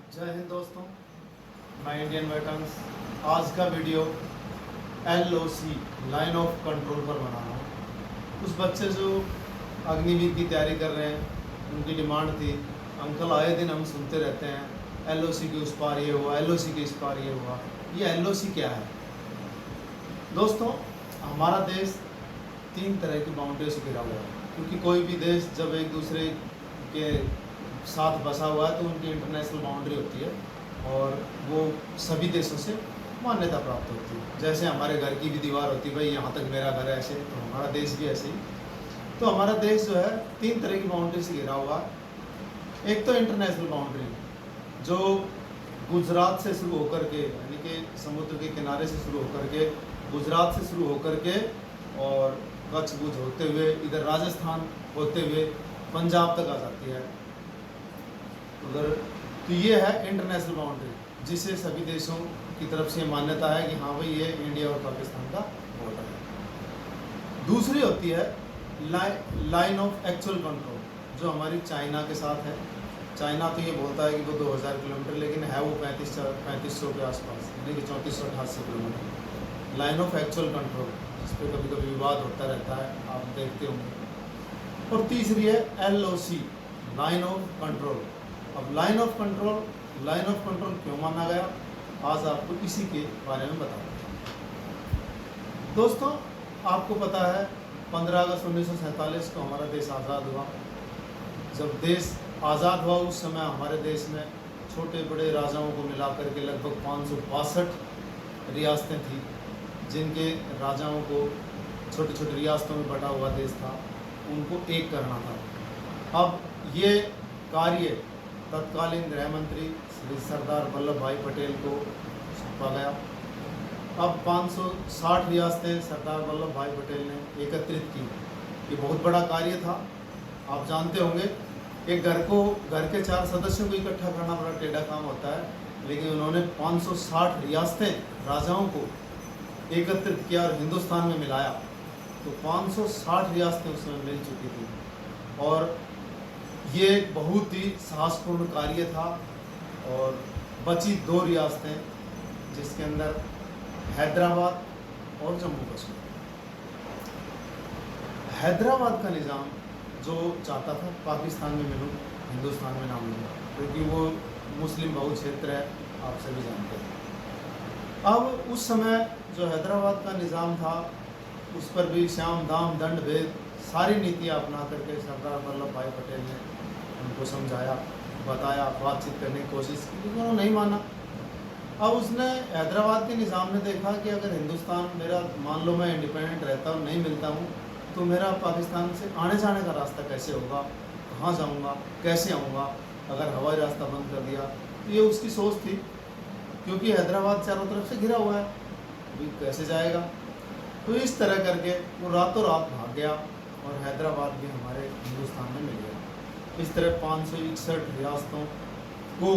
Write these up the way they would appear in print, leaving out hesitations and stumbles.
जय हिंद दोस्तों, मैं इंडियन वेटरन्स। आज का video LOC line of control पर बना रहा हूँ। उस बच्चे जो अग्निवीर की तैयारी कर रहे हैं, उनकी डिमांड थी, अंकल आए दिन हम सुनते रहते हैं LOC के उस पार ये हुआ, LOC के इस पार ये हुआ। ये LOC क्या है दोस्तों? हमारा देश 3 तरह की बाउंड्री से घिरा हुआ है, क्योंकि कोई भी देश जब एक दूसरे के साथ बसा हुआ है तो उनकी इंटरनेशनल बाउंड्री होती है और वो सभी देशों से मान्यता प्राप्त होती है। जैसे हमारे घर की भी दीवार होती है, भाई यहाँ तक मेरा घर है, ऐसे तो हमारा देश भी ऐसे ही। तो हमारा देश जो है 3 तरह की बाउंड्री से घिरा हुआ है। एक तो इंटरनेशनल बाउंड्री, जो गुजरात से शुरू होकर के, यानी कि समुद्र के किनारे से शुरू होकर के, गुजरात से शुरू होकर के और कच्छ भुज होते हुए इधर राजस्थान होते हुए पंजाब तक आ जाती है उधर। तो ये है इंटरनेशनल बाउंड्री, जिसे सभी देशों की तरफ से मान्यता है कि हाँ भाई ये इंडिया और पाकिस्तान का बॉर्डर है। दूसरी होती है लाइन ऑफ एक्चुअल कंट्रोल, जो हमारी चाइना के साथ है। चाइना तो ये बोलता है कि वो 2000 किलोमीटर, लेकिन है वो 3500 के आसपास, यानी कि 3488 kilometre. Line of actual control, जिस पर कभी कभी विवाद होता रहता है, आप देखते होंगे। और तीसरी है LOC लाइन ऑफ कंट्रोल। अब लाइन ऑफ कंट्रोल क्यों माना गया, आज आपको इसी के बारे में बताऊंगा। दोस्तों, आपको पता है 15 अगस्त 1947 को हमारा देश आज़ाद हुआ। जब देश आज़ाद हुआ उस समय हमारे देश में छोटे बड़े राजाओं को मिलाकर के लगभग 562 रियासतें थी, जिनके राजाओं को छोटी छोटी रियासतों में बटा हुआ देश था, उनको एक करना था। अब ये कार्य तत्कालीन गृह मंत्री श्री सरदार वल्लभ भाई पटेल को सौंपा गया। अब 560 रियासतें सरदार वल्लभ भाई पटेल ने एकत्रित की। ये बहुत बड़ा कार्य था। आप जानते होंगे, एक घर के 4 सदस्यों को इकट्ठा करना बड़ा टेढ़ा काम होता है, लेकिन उन्होंने 560 रियासतें, राजाओं को एकत्रित किया और हिंदुस्तान में मिलाया। तो 560 रियासतें उस समय मिल चुकी थी और ये एक बहुत ही साहसपूर्ण कार्य था। और बची 2 रियासतें, जिसके अंदर हैदराबाद और जम्मू कश्मीर। हैदराबाद का निज़ाम जो चाहता था पाकिस्तान में मिलूं, हिंदुस्तान में ना मिलूं, क्योंकि वो मुस्लिम बहुल क्षेत्र है, आप सभी जानते हैं। अब उस समय जो हैदराबाद का निज़ाम था, उस पर भी श्याम दाम दंड भेद सारी नीतियाँ अपना करके सरदार वल्लभ भाई पटेल ने उनको समझाया, बताया, बातचीत करने की कोशिश की, लेकिन उन्होंने नहीं माना। अब उसने हैदराबाद के निज़ाम ने देखा कि अगर हिंदुस्तान मेरा, मान लो मैं इंडिपेंडेंट रहता हूँ, नहीं मिलता हूँ, तो मेरा पाकिस्तान से आने जाने का रास्ता कैसे होगा, कहाँ जाऊँगा, कैसे आऊँगा, अगर हवाई रास्ता बंद कर दिया। तो ये उसकी सोच थी, क्योंकि हैदराबाद चारों तरफ से घिरा हुआ है, अभी कैसे जाएगा। तो इस तरह करके वो रातों रात भाग गया और हैदराबाद भी हमारे हिंदुस्तान में मिल गया। इस तरह 561 रियासतों को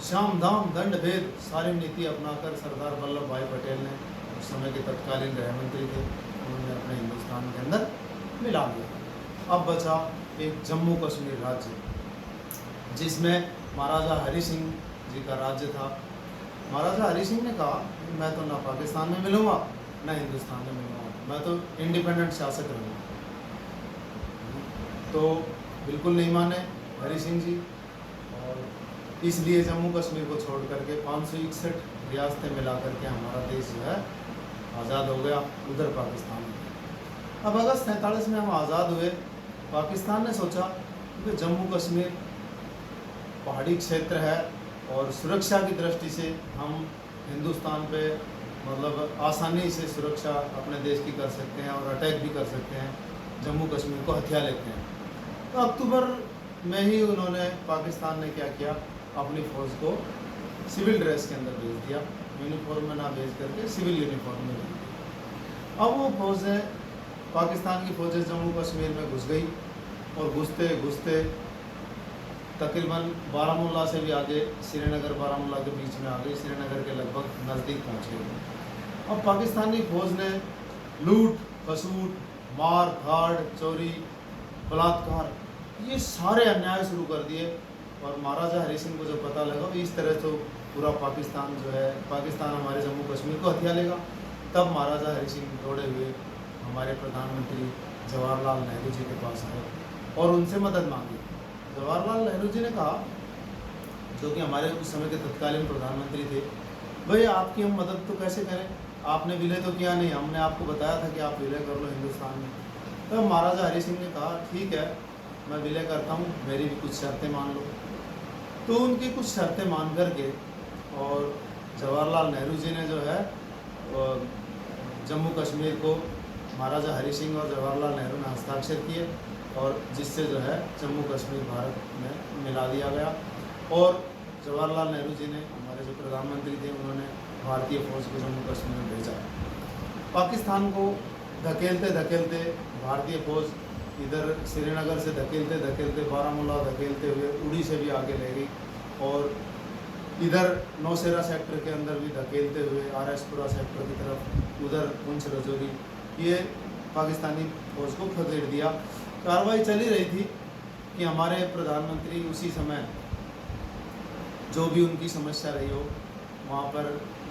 श्याम दाम दंड भेद सारी नीति अपनाकर सरदार वल्लभ भाई पटेल ने, उस समय के तत्कालीन गृह मंत्री थे, उन्होंने अपने हिंदुस्तान के अंदर मिला दिया। अब बचा एक जम्मू कश्मीर राज्य, जिसमें महाराजा हरि सिंह जी का राज्य था। महाराजा हरि सिंह ने कहा कि मैं तो ना पाकिस्तान में मिलूँगा ना हिंदुस्तान में मिलूँगा, मैं तो इंडिपेंडेंट शासक रहूँगा। तो बिल्कुल नहीं माने हरि सिंह जी, और इसलिए जम्मू कश्मीर को छोड़ करके 561 रियासतें मिला करके हमारा देश जो है आज़ाद हो गया, उधर पाकिस्तान में। अब अगस्त 47 में हम आज़ाद हुए। पाकिस्तान ने सोचा कि जम्मू कश्मीर पहाड़ी क्षेत्र है और सुरक्षा की दृष्टि से हम हिंदुस्तान पे मतलब आसानी से सुरक्षा अपने देश की कर सकते हैं और अटैक भी कर सकते हैं, जम्मू कश्मीर को हथिया लेते हैं। तो अक्टूबर में ही उन्होंने, पाकिस्तान ने क्या किया, अपनी फ़ौज को सिविल ड्रेस के अंदर भेज दिया, यूनिफॉर्म में ना भेज करके सिविल यूनिफॉर्म में भेज दिया। अब वो फ़ौजें, पाकिस्तान की फ़ौजें जम्मू कश्मीर में घुस गई और घुसते घुसते तकरीबन बारामूला से भी आगे, श्रीनगर बारामूला के बीच में आ गई, श्रीनगर के लगभग नज़दीक पहुँच गई। अब पाकिस्तानी फ़ौज ने लूट खसूट, मार धाड़, चोरी, बलात्कार, ये सारे अन्याय शुरू कर दिए और महाराजा हरि सिंह को जब पता लगा कि इस तरह तो पूरा पाकिस्तान जो है, पाकिस्तान हमारे जम्मू कश्मीर को हथिया लेगा, तब महाराजा हरि सिंह दौड़े हुए हमारे प्रधानमंत्री जवाहरलाल नेहरू जी के पास आए और उनसे मदद मांगी। जवाहरलाल नेहरू जी ने कहा, जो कि हमारे उस समय के तत्कालीन प्रधानमंत्री थे, भाई आपकी हम मदद तो कैसे करें, आपने विलय तो किया नहीं, हमने आपको बताया था कि आप विलय कर लो हिंदुस्तान में। तब महाराजा हरि सिंह ने कहा ठीक है, मैं विलय करता हूँ, मेरी भी कुछ शर्तें मान लो। तो उनकी कुछ शर्तें मान करके और जवाहरलाल नेहरू जी ने जो है जम्मू कश्मीर को महाराजा हरि सिंह और जवाहरलाल नेहरू ने हस्ताक्षर किए और जिससे जो है जम्मू कश्मीर भारत में मिला दिया गया। और जवाहरलाल नेहरू जी ने, हमारे जो प्रधानमंत्री थे, उन्होंने भारतीय फौज को जम्मू कश्मीर में भेजा। पाकिस्तान को धकेलते धकेलते भारतीय फौज इधर श्रीनगर से धकेलते धकेलते बारामूला धकेलते हुए उड़ी से भी आगे ले गई और इधर नौशेरा सेक्टर के अंदर भी धकेलते हुए आरएसपुरा सेक्टर की तरफ, उधर पुंछ रजौरी, ये पाकिस्तानी फौज को खदेड़ दिया। कार्रवाई चली रही थी कि हमारे प्रधानमंत्री उसी समय जो भी उनकी समस्या रही हो वहाँ पर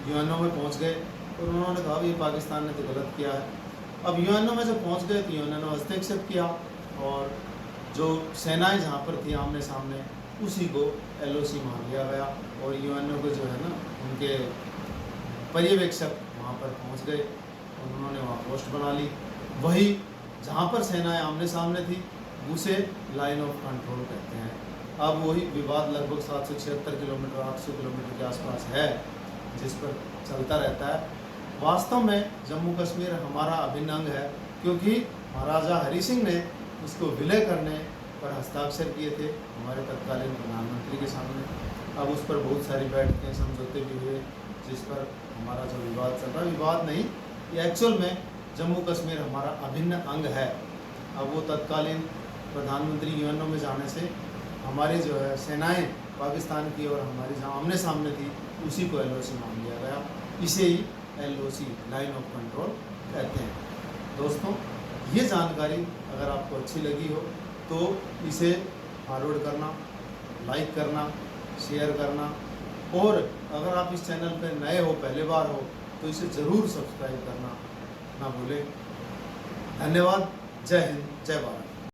यूएनओ में पहुँच गए और उन्होंने कहा ये पाकिस्तान ने तो गलत किया है। अब यूएनओ में जब पहुँच गए तो यूएनओ ने हस्तक्षेप किया और जो सेनाएं जहाँ पर थी आमने सामने, उसी को एलओसी मान लिया गया और यूएनओ को जो है ना, उनके पर्यवेक्षक वहाँ पर पहुँच गए और उन्होंने वहाँ पोस्ट बना ली। वही जहाँ पर सेनाएं आमने सामने थी उसे लाइन ऑफ कंट्रोल कहते हैं। अब वही विवाद लगभग 776 किलोमीटर 800 किलोमीटर के आसपास है, जिस पर चलता रहता है। वास्तव में जम्मू कश्मीर हमारा अभिन्न अंग है, क्योंकि महाराजा हरि सिंह ने उसको विलय करने पर हस्ताक्षर किए थे हमारे तत्कालीन प्रधानमंत्री के सामने। अब उस पर बहुत सारी बैठकें, समझौते भी हुए, जिस पर हमारा जो विवाद चल रहा है, विवाद नहीं, ये एक्चुअल में जम्मू कश्मीर हमारा अभिन्न अंग है। अब वो तत्कालीन प्रधानमंत्री यूएनओ में जाने से हमारी जो है सेनाएं पाकिस्तान की और हमारी जहाँ आमने सामने थी उसी को एलओसी मान लिया गया। इसे ही एलओसी, लाइन ऑफ कंट्रोल कहते हैं। दोस्तों, ये जानकारी अगर आपको अच्छी लगी हो तो इसे फॉरवर्ड करना, लाइक करना, शेयर करना और अगर आप इस चैनल पर नए हो, पहली बार हो, तो इसे ज़रूर सब्सक्राइब करना ना भूलें। धन्यवाद। जय हिंद, जय भारत।